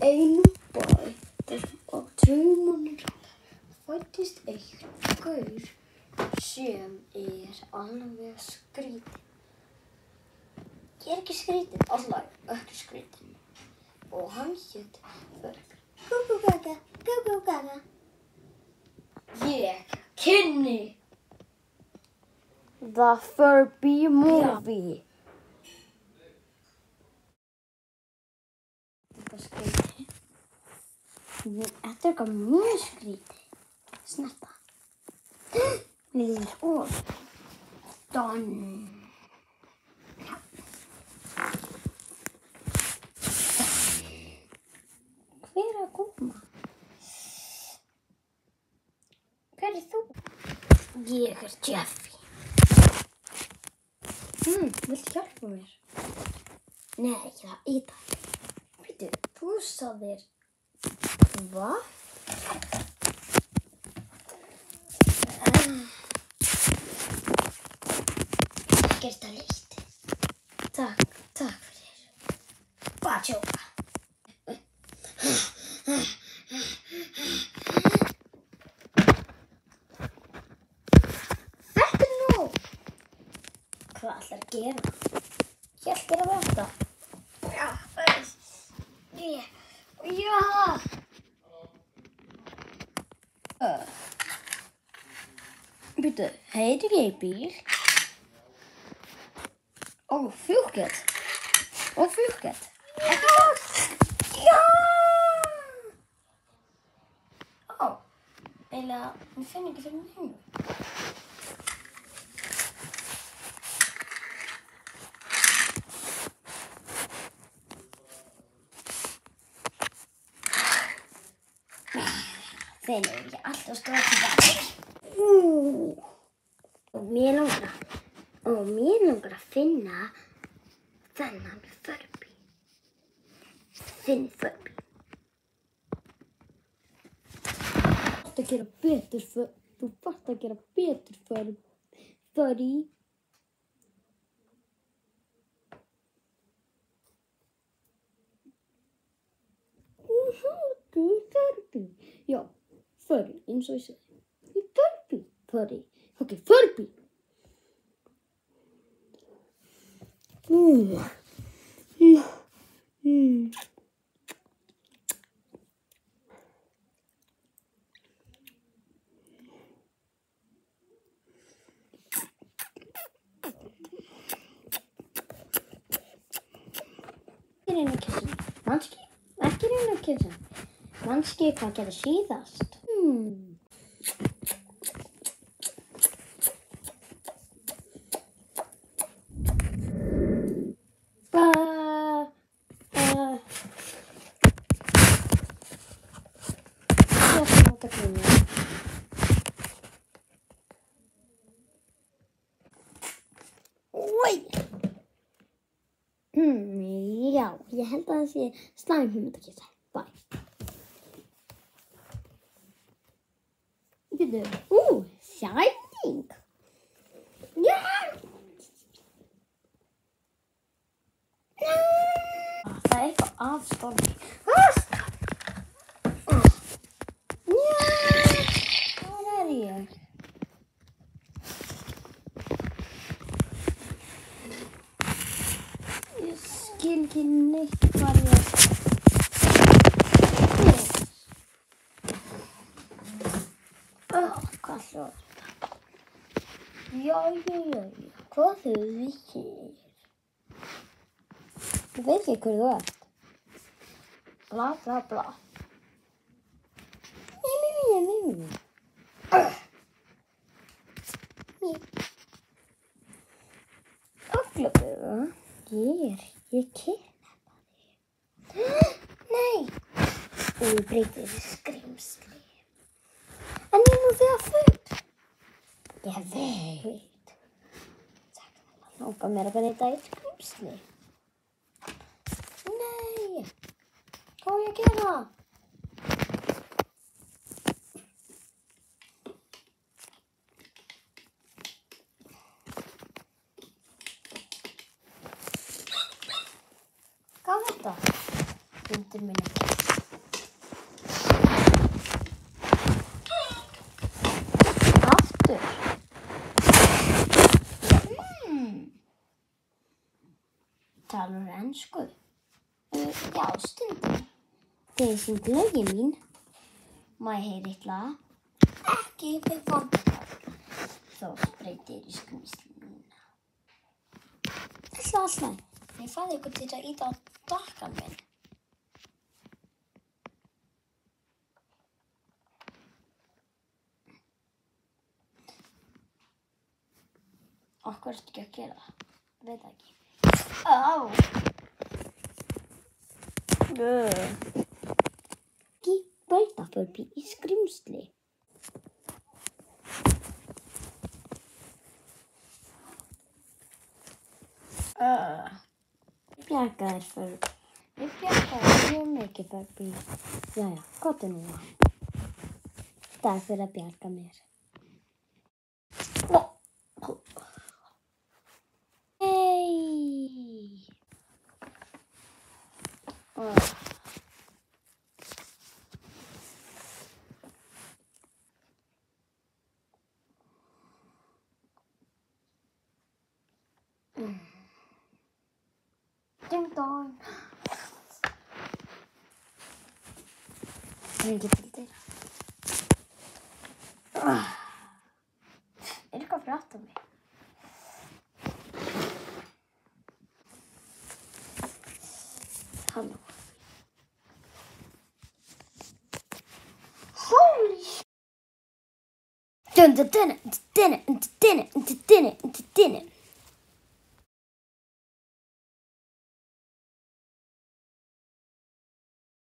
einum bæ á 2 mánuðum fæddist einn gaur sem alveg skrítinn. Ég ekki skrítinn, alveg ekki skrítinn. Og hann hét Furby. Gú gaga, gú gaga. Ég kynni The Furby Movie. Þetta skrítið. Þetta eitthvað mjög skrítið. Snerta. Niður og done. Hver að koma? Hver þú? Ég Jeffy. Viltu hjálpa mér? Nei, það í dag. Veitu, þú sagðir hvað? Ekkert að lítið. Takk fyrir. Bara tjóka. Þetta nóg. Hvað ætlar að gera? Hélt þér að verða? Já. Býtu, heitir ég í bíl? Fjúkett. Fjúkett. Já! Eiginlega, ég finn ekki fyrir mig. Þeir eru ekki alltaf stóð til það. Og mér langar að finna þennan Furby. Þinn Furby. Þú þarft að gera betur, Furby. Furby. Já, Furby, eins og ég segi. Furby. Ok, Furby. Ekki reyna að kyssa. Manski hvað gerði síðast. Já, ég held að það sé slæm hugmynd að kyssa. Bye. Býtu, Shining. Já! Það er eitthvað af Stormi. Hvað er ég? Ég skil ekki neitt hvað ég er. Hvað hljóð þetta? Jæja. Hvað hefur við hér? Ég veit ekki hver þú ert. Bla bla bla. Öglaböða. Ég kidnappa þig. Nei. Og ég breyti þessi skrimsli. En ég nú þegar full. Ég veit. Það langar mér að breyta í skrimsli. Nei. Hvað á ég að gera? Hvað er þetta? Hundur minn. Þegar ég syng lögin mín, má ég heyra eitt lag, ekki við vondalag, þá breytir í skrímslinu. Alltaf. Ég fæði ykkur til að íta á dakkan minn. Hvað ertu ekki að gera það? Veit það ekki. Ekki breyta Furby í skrímsli. Bjargaðir Furby. Ég bjargaði mjög mikið Furby. Jæja, komdu núna. Takk fyrir að bjarga mér. Ding dong. Hringi til dyra. Eitthvað fyrir aftan mig. Halló. Holy shit.